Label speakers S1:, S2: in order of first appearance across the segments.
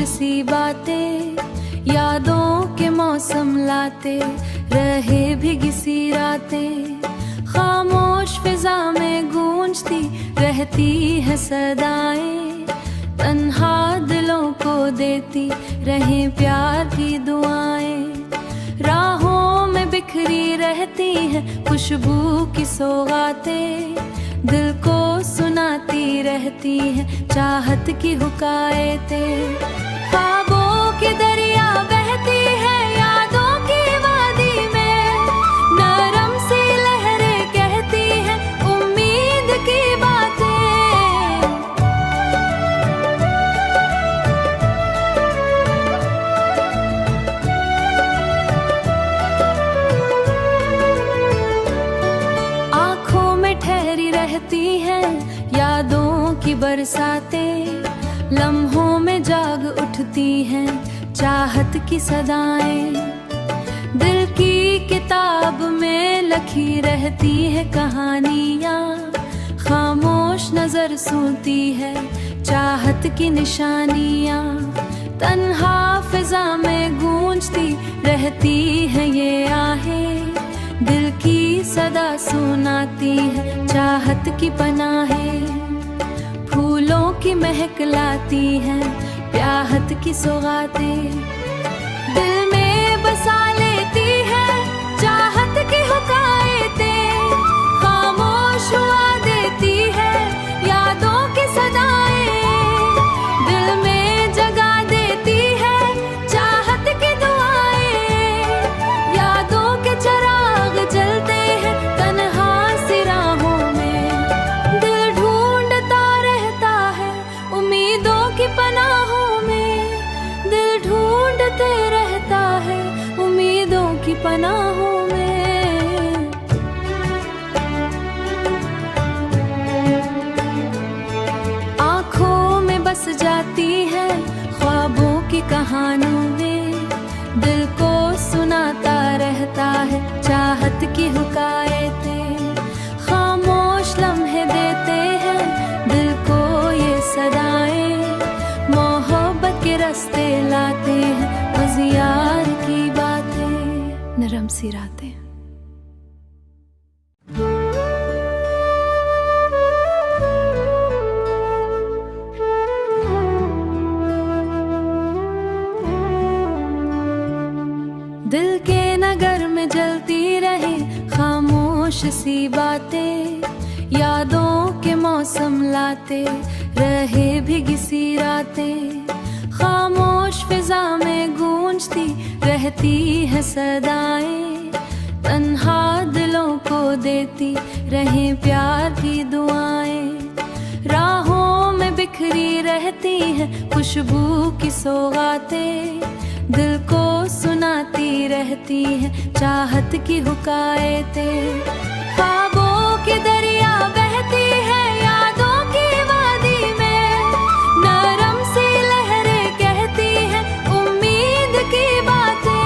S1: सी बातें यादों के मौसम लाते रहे भीगी सी रातें। खामोश फिजा में गूंजती रहती है सदाएं, तन्हा दिलों को देती रहे प्यार की दुआएं। राहों में बिखरी रहती है खुशबू की सौगातें, दिल को सुनाती रहती है चाहत की हुकायतें। ख्वाबों की दरिया बहती है यादों की वादी में, नरम सी लहरें कहती है उम्मीद की बातें। आँखों में ठहरी रहती है यादों की बरसातें, लम्हों में जाग उठती हैं चाहत की सदाएं। दिल की किताब में लिखी रहती है कहानियाँ, खामोश नजर सुनती है चाहत की निशानियाँ। तन्हा फिजा में गूंजती रहती है ये आहें, दिल की सदा सुनाती है चाहत की पनाहें। फूलों की महक लाती है प्याहत की सौगातें, दिल में बसा लेती है चाहत की हुकायतें। खामोश हुआ देती है यादों की सदाएं, दिल में जगा देती है चाहत की दुआएं। यादों के चिराग जलते हैं तन्हा सी राहों में, दिल ढूंढता रहता है उम्मीदों की पनाहों में। दिल ढूंढते रहता है उम्मीदों की पनाहों में। आँखों में बस जाती है ख्वाबों की कहानियों में, दिल को सुनाता रहता है चाहत की हुकायतें। खामोश लम्हे देते हैं दिल को ये सदाएं, मोहब्बत के रास्ते लाते हैं मज़ियार की बातें, नरम सी रातें। दिल के नगर में जलती रहे खामोश सी बातें, यादों के मौसम लाते रहे भीगी सी रातें। खामोश फिजा में गूंजती रहती है सदाएं, तन्हा दिलों को देती रहे प्यार की दुआएं। राहों में बिखरी रहती है खुशबू की सौगातें, दिल को सुनाती रहती है चाहत की हुकायतें। ख्वाबों की दरिया बहती है यादों की वादी में, नरम सी लहरें कहती है उम्मीद की बातें।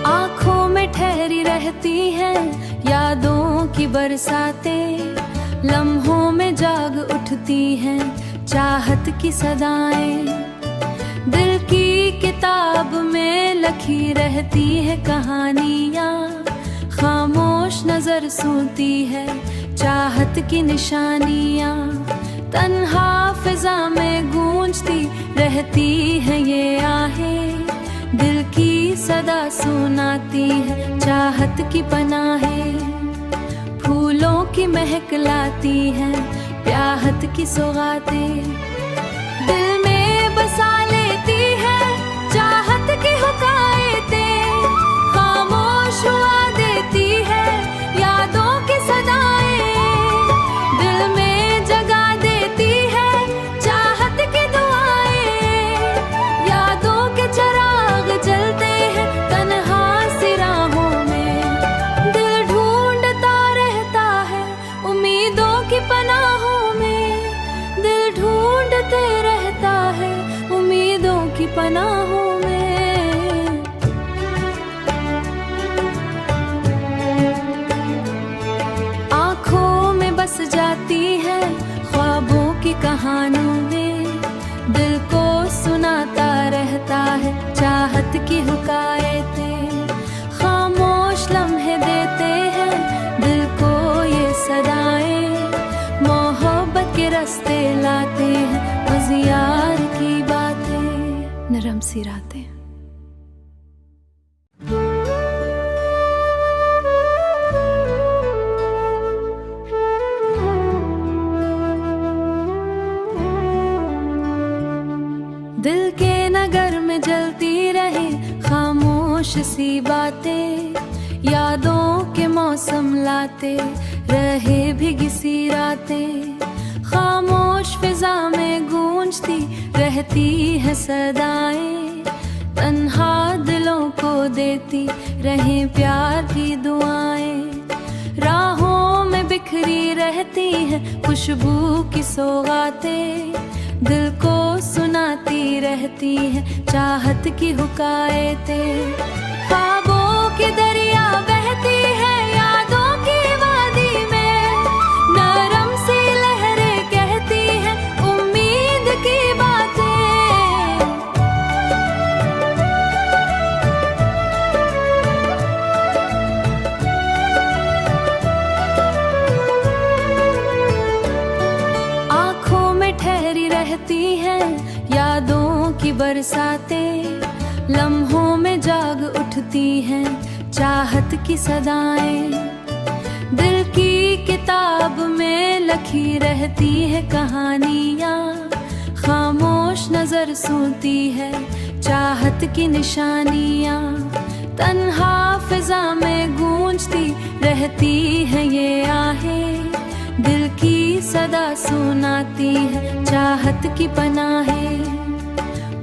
S1: आँखों में ठहरी रहती है यादों की बरसातें, लम्हों में जाग उठती हैं चाहत की सदाएं। दिल की किताब में लिखी रहती है कहानियाँ, खामोश नजर सुनती है चाहत की निशानियाँ। तन्हा फिजा में गूंजती रहती है ये आहें, दिल की सदा सुनाती है चाहत की पनाहें। फूलों की महक लाती है प्याहत की सौगातें, दिल में बसा लेती है चाहत की हुकायतें। खामोश हुआ देती है यादों की सदाएं, दिल में जगा देती है चाहत की दुआएं। यादों के चिराग जलते हैं तन्हा सी राहों में, दिल ढूंढता रहता है उम्मीदों की पनाहों में। दिल ढूंढ की हुकायतें, खामोश लम्हे देते हैं दिल को ये सदाएं, मोहब्बत के रास्ते लाते हैं मज़ियार की बातें, नरम सी रातें। दिल के नगर में जलती रहे खामोश सी बातें, यादों के मौसम लाते रहे भीगी सी रातें, खामोश फिजा में गूंजती रहती है सदाएं, तन्हा दिलों को देती रहे प्यार की दुआएं, राहों में बिखरी रहती है खुशबू की सौगातें, दिल को सुनाती रहती है चाहत की हुकायतें, ख्वाबों की दरिया बहती है यादों की वादी में, नरम सी लहरें कहती है उम्मीद की बातें। आँखों में ठहरी रहती है यादों की बरसातें, लम्हों में जाग उठती हैं चाहत की सदाएं, दिल की किताब में लिखी रहती है कहानियाँ, खामोश नजर सुनती है चाहत की निशानियाँ, तन्हा फिजा में गूंजती रहती है ये आहें, दिल की सदा सुनाती है चाहत की पनाहें,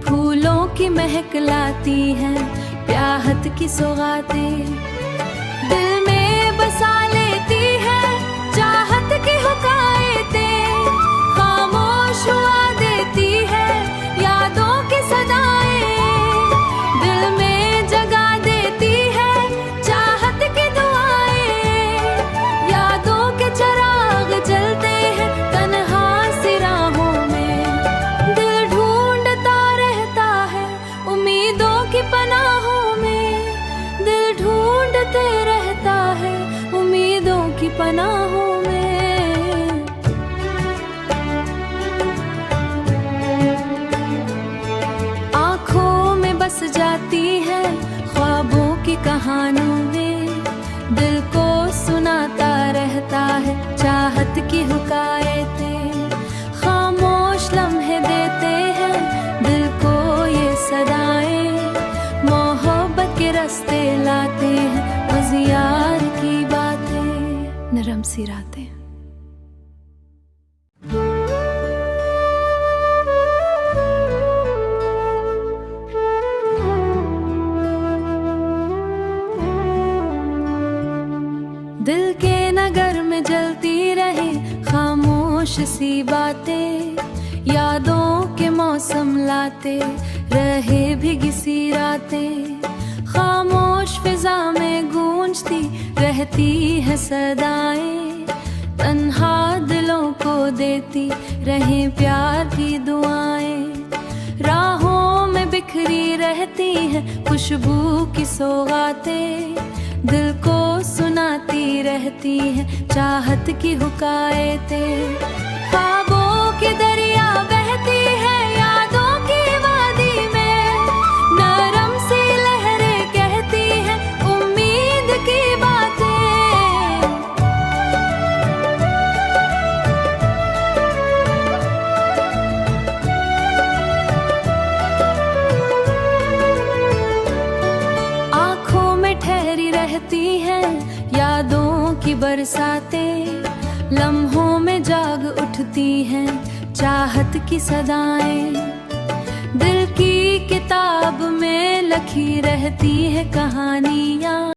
S1: फूलों की महक लाती है प्याहत की सौगातें, दिल में बसा लेती है चाहत की हुकायतें, खामोश हुआ देती है यादों की सदाएं, दिल में जगा देती है चाहत की दुआएं, यादों के चराग जलते हैं तन्हा सी राहों में, दिल ढूंढता रहता है उम्मीदों की पनाहों में, दिल ढूंढते रहता है उम्मीदों की पनाहों में। आँखों में बस जाती है ख्वाबों की कहानियों में, दिल को सुनाता रहता है चाहत की हुकायतें, खामोश लम्हे देते हैं दिल को ये सदाएं, मोहब्बत के रास्ते लाते हैं मज़ियार की बातें, नरम सी रातें। दिल के नगर में जलती रहे खामोश सी बातें, यादों के मौसम लाते रहे भीगी सी रातें, खामोश फिजा में गूंजती रहती है सदाएं, तन्हा दिलों को देती रहे प्यार की दुआएं, राहों में बिखरी रहती है खुशबू की सौगातें, दिल को सुनाती रहती है चाहत की हुकायतें, ख्वाबों की दरिया बहती है यादों की वादी में, नरम सी लहरें कहती है उम्मीद की बातें। आँखों में ठहरी रहती है यादों की बरसातें, लम्हों में जाग उठती हैं चाहत की सदाएं, दिल की किताब में लिखी रहती है कहानियाँ।